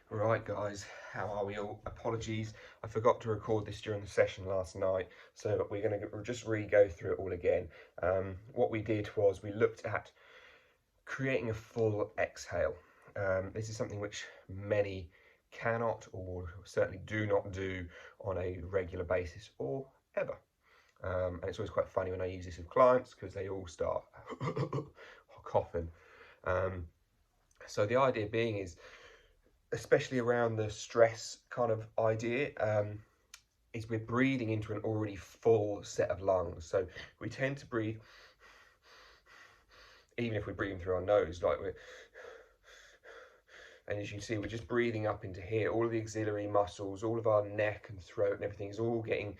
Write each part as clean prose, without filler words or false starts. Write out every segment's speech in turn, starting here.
Right guys, how are we all? Apologies, I forgot to record this during the session last night, so we're going to just re-go through it all again. What we did was we looked at creating a full exhale. This is something which many cannot or certainly do not do on a regular basis or ever. And it's always quite funny when I use this with clients because they all start coughing. So the idea being is, especially around the stress kind of idea, is we're breathing into an already full set of lungs. So we tend to breathe, even if we're breathing through our nose, and as you can see, we're just breathing up into here. All of the auxiliary muscles, all of our neck and throat and everything is all getting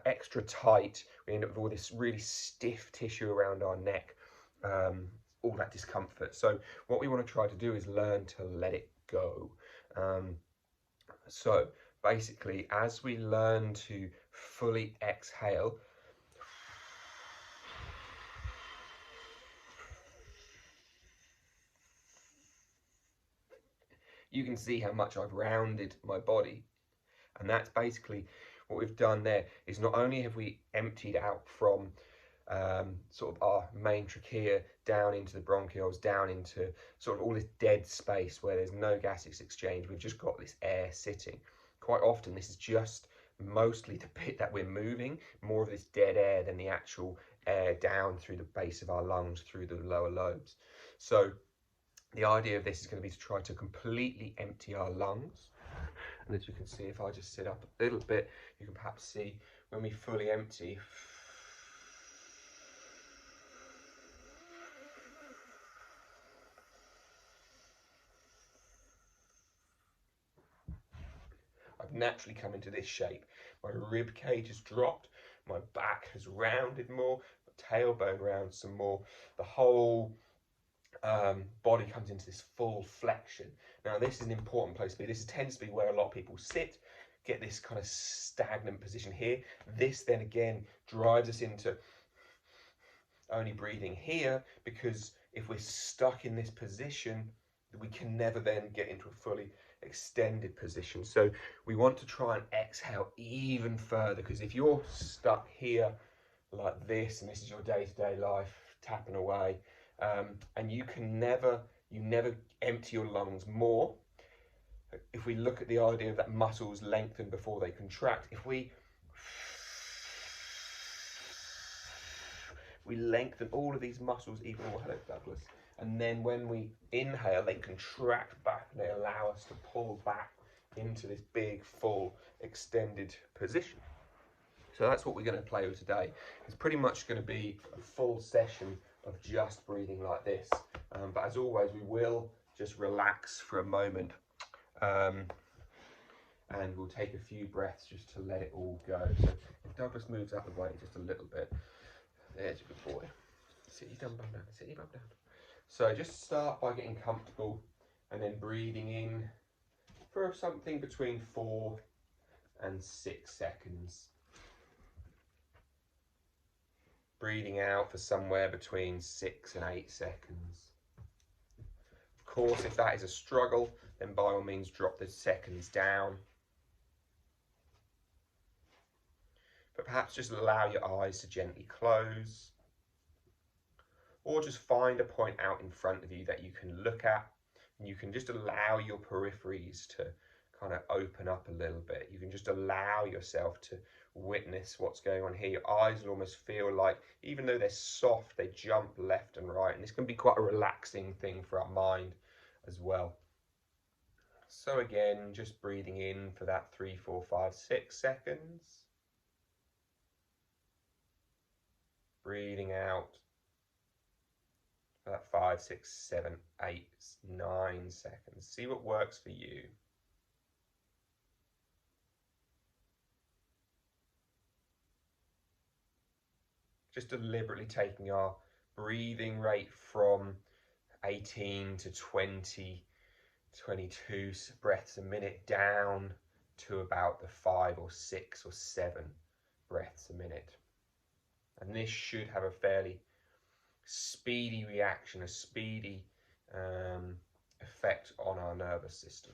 extra tight. We end up with all this really stiff tissue around our neck, all that discomfort. So what we want to try to do is learn to let it go. So basically, as we learn to fully exhale, you can see how much I've rounded my body. And that's basically what we've done there, is not only have we emptied out from sort of our main trachea down into the bronchioles, down into sort of all this dead space where there's no gaseous exchange, we've just got this air sitting. Quite often this is just mostly the bit that we're moving, more of this dead air than the actual air down through the base of our lungs, through the lower lobes. So the idea of this is going to be to try to completely empty our lungs. And as you can see, if I just sit up a little bit, you can perhaps see when we fully empty, I've naturally come into this shape. My rib cage has dropped, my back has rounded more, my tailbone rounds some more. The whole body comes into this full flexion. Now this is an important place to be. This tends to be where a lot of people sit, get this kind of stagnant position here. This then again drives us into only breathing here, because if we're stuck in this position, we can never then get into a fully extended position. So we want to try and exhale even further, because if you're stuck here like this, and this is your day-to-day life tapping away, and you never empty your lungs more. If we look at the idea of that muscles lengthen before they contract, if we lengthen all of these muscles even more, hello Douglas, and then when we inhale they contract back and they allow us to pull back into this big full extended position. So that's what we're going to play with today. It's pretty much going to be a full session of just breathing like this, but as always we will just relax for a moment, and we'll take a few breaths just to let it all go. So if Douglas moves out the way just a little bit, there's a good boy. Sit your bum down, sit your bum down. So just start by getting comfortable and then breathing in for something between 4 and 6 seconds. Breathing out for somewhere between 6 and 8 seconds. Of course, if that is a struggle, then by all means drop the seconds down. But perhaps just allow your eyes to gently close, or just find a point out in front of you that you can look at, and you can just allow your peripheries to kind of open up a little bit. You can just allow yourself to witness what's going on here. Your eyes will almost feel like, even though they're soft, they jump left and right, and this can be quite a relaxing thing for our mind as well. So again, just breathing in for that 3, 4, 5, 6 seconds. Breathing out for that 5, 6, 7, 8, 9 seconds. See what works for you. Just deliberately taking our breathing rate from 18 to 20, 22 breaths a minute down to about the 5 or 6 or 7 breaths a minute. And this should have a fairly speedy reaction, a speedy effect on our nervous system.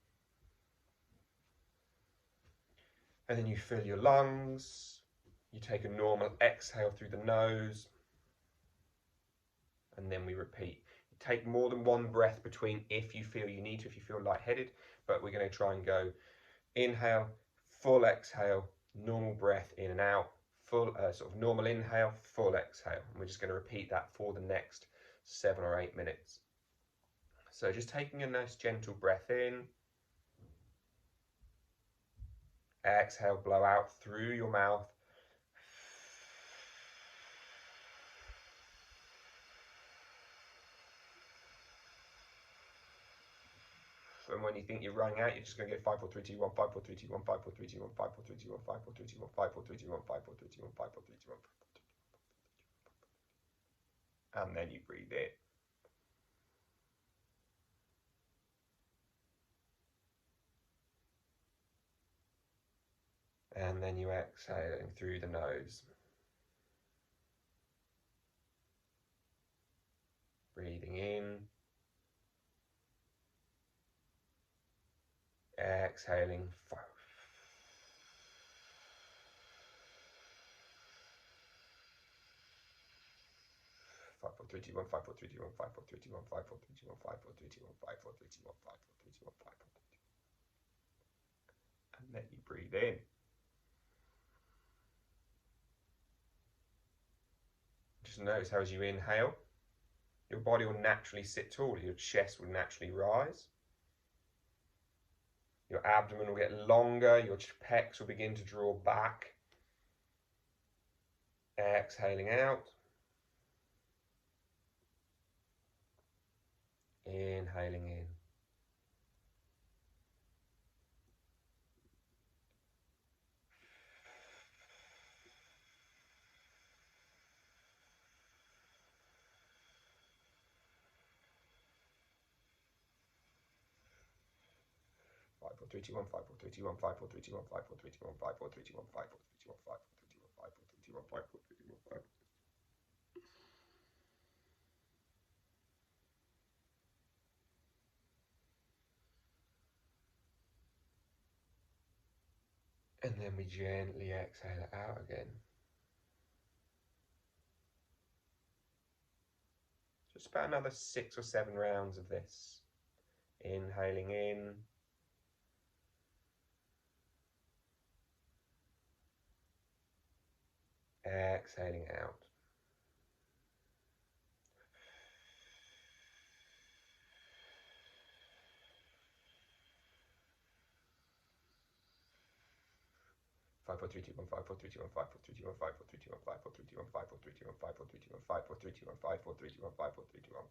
And then you fill your lungs. You take a normal exhale through the nose. And then we repeat. You take more than one breath between if you feel you need to, if you feel lightheaded. But we're going to try and go inhale, full exhale, normal breath in and out, full sort of normal inhale, full exhale. And we're just going to repeat that for the next 7 or 8 minutes. So just taking a nice gentle breath in. Exhale, blow out through your mouth. And when you think you're running out, you're just going to go 5, 4, 3, 2, 1, 5, 4, 3, 2, 1, 5, 4, 3, 2, 1, 5, 4, 3, 2, 1, 5, 4, 3, 2, 1, 5, 4, 3, 2, 1, 5, 4, 3, 2, 1, 5, 4, 3, 2, 1, 5, 4, 3, 2, 1. And then you breathe in. And then you exhaling through the nose. Breathing in. Exhaling. 5, 4, 3, 2, 1, 5, 4, 3, 2, 1, 5, 4, 3, 2, 1, 5, 4, 3, 2, 1, 5, 4, 3, 2, 1, 5, 4, 3, 2, 1, 5, 4, 3, 2, 1, 5, 4, 3, 2, 1. And then you breathe in. Just notice how as you inhale, your body will naturally sit taller, your chest will naturally rise. Your abdomen will get longer, your pecs will begin to draw back. Exhaling out. Inhaling in. Five, four, three, two, one, 5, 4, 3, 2, 1, 5, 4, 3, 2, 1, 5, 4, 3, 2, 1, 5, 4, 3, 2, 1, 5, 4, 3, 2, 1, 5, 4, 3, 2, 1, 5, 4, 3, 2, 1, 5, 4, 3, 2, 1, 5. And then we gently exhale it out again. Just about another 6 or 7 rounds of this. Inhaling in. Exhaling out. Five, four, three, two, one, 5, 4, 3, 2, 1, 5, 4, 3, 2, 1, 5, 4, 3, 2, 1, 5, 4, 3, 2, 1, 5, 4, 3, 2, 1, 5, 4, 3, 2, 1, 5, 4, 3, 2, 1, 5, 4, 3, 2, 1, 5, 4, 3, 2, 1.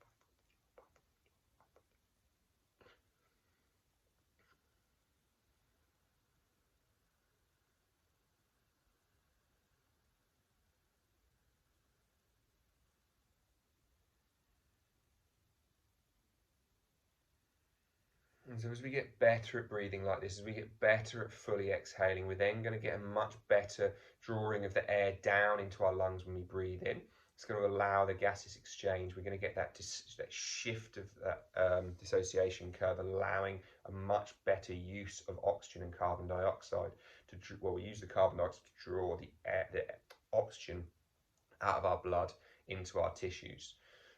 And so as we get better at breathing like this, as we get better at fully exhaling, we're then going to get a much better drawing of the air down into our lungs when we breathe in. It's going to allow the gaseous exchange. We're going to get that shift of that dissociation curve, allowing a much better use of oxygen and carbon dioxide. Well, we use the carbon dioxide to draw the oxygen out of our blood into our tissues.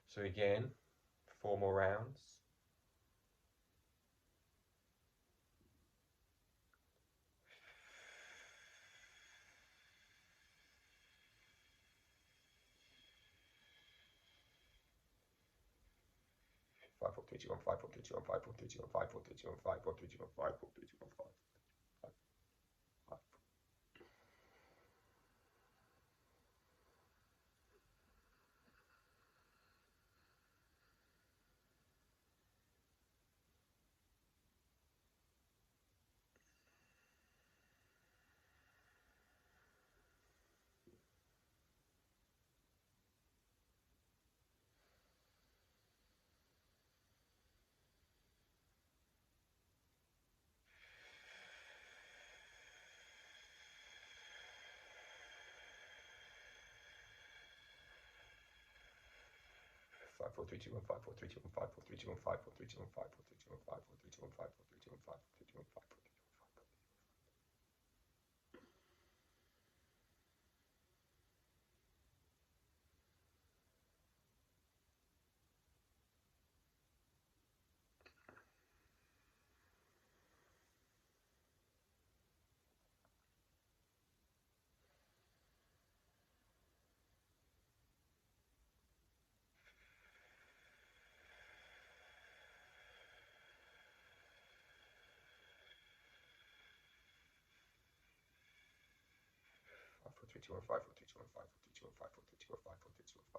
So again, 4 more rounds. 5, 4, 3, 2, 1, 5, 4, 3, 2, 1, 5, 4, 3, 2, 1, 5, 4, 3, 2, 1, 5, 4, 3, 2, 1, 5, 4, 3, 2, 1, 5. Five, four, three, two, one, 5, 4, 3, 2, 1, 5, 4, 3, 2, 1, 5, 4, 3, 2, 1, 5, 4, 3, 2, 1, 5, 4, 3, 2, 1, 5, 4, 3, 2, 1, 5, 4, 3, 2, 1, 5, 4, 3, 2,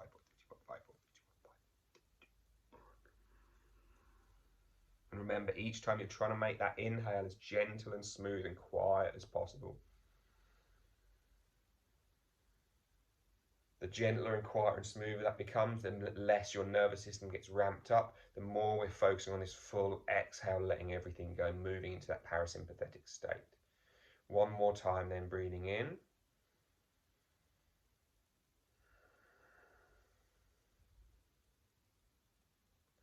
1, 5, 4, 3, 2, 1, 5. And remember, each time you're trying to make that inhale as gentle and smooth and quiet as possible. The gentler and quieter and smoother that becomes, the less your nervous system gets ramped up, the more we're focusing on this full exhale, letting everything go, moving into that parasympathetic state. One more time, then breathing in.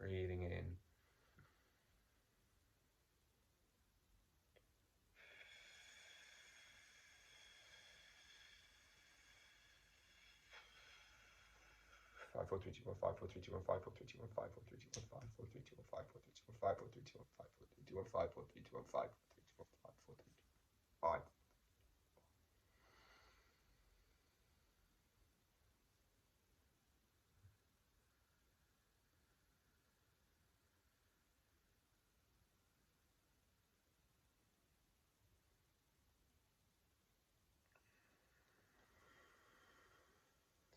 Breathing in. Five, four, three, two, one, 5, 4, 3, 2, 1, 5, 4, 3, 2, 1, 5, 4, 3, 2, 1, 5, 4, 3, 2, 1, 5, 4, 3, 2, 1, 5, 4, 3, 2, 1, 5, 4, 3, 2, 1, 5, 4, 3, 2, 1, 5, 4, 3, 2, 1, 5, 4, 3, 2, 1, 5.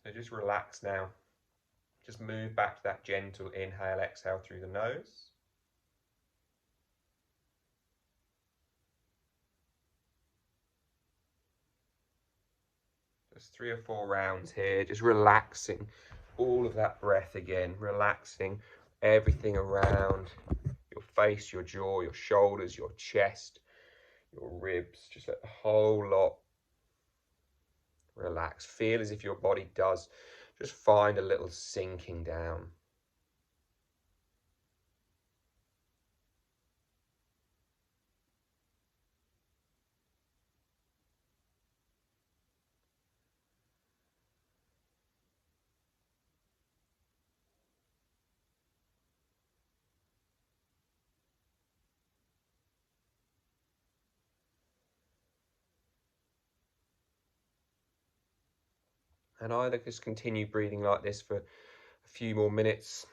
So just relax now. Just move back to that gentle inhale, exhale through the nose. Just 3 or 4 rounds here, just relaxing all of that breath again, relaxing everything around your face, your jaw, your shoulders, your chest, your ribs. Just let the whole lot relax. Feel as if your body does just find a little sinking down. And either just continue breathing like this for a few more minutes,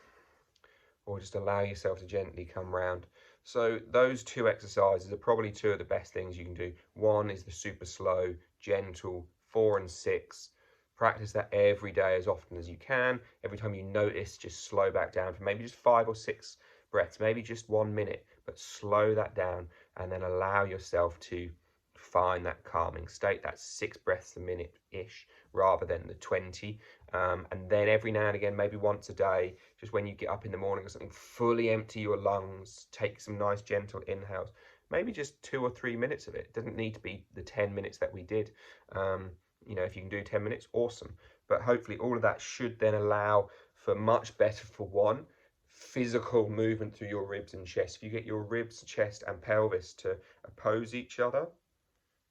or just allow yourself to gently come round. So those 2 exercises are probably 2 of the best things you can do. One is the super slow, gentle, 4 and 6. Practice that every day as often as you can. Every time you notice, just slow back down for maybe just 5 or 6 breaths, maybe just 1 minute, but slow that down and then allow yourself to find that calming state, that 6 breaths a minute-ish, rather than the 20. And then every now and again, maybe once a day, just when you get up in the morning or something, fully empty your lungs, take some nice gentle inhales, maybe just 2 or 3 minutes of it. It doesn't need to be the 10 minutes that we did. You know, if you can do 10 minutes, awesome. But hopefully all of that should then allow for much better, for one, physical movement through your ribs and chest. If you get your ribs, chest and pelvis to oppose each other,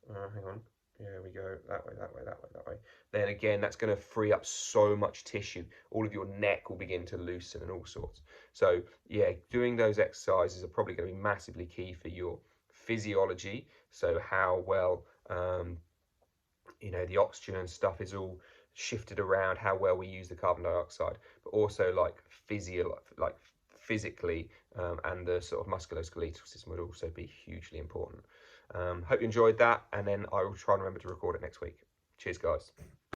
hang on, here we go, that way, that way, that way, that way, then again that's going to free up so much tissue. All of your neck will begin to loosen and all sorts. So yeah, doing those exercises are probably going to be massively key for your physiology, so how well you know, the oxygen and stuff is all shifted around, how well we use the carbon dioxide, but also like physically, and the sort of musculoskeletal system would also be hugely important. Hope you enjoyed that, and then I will try and remember to record it next week. Cheers, guys.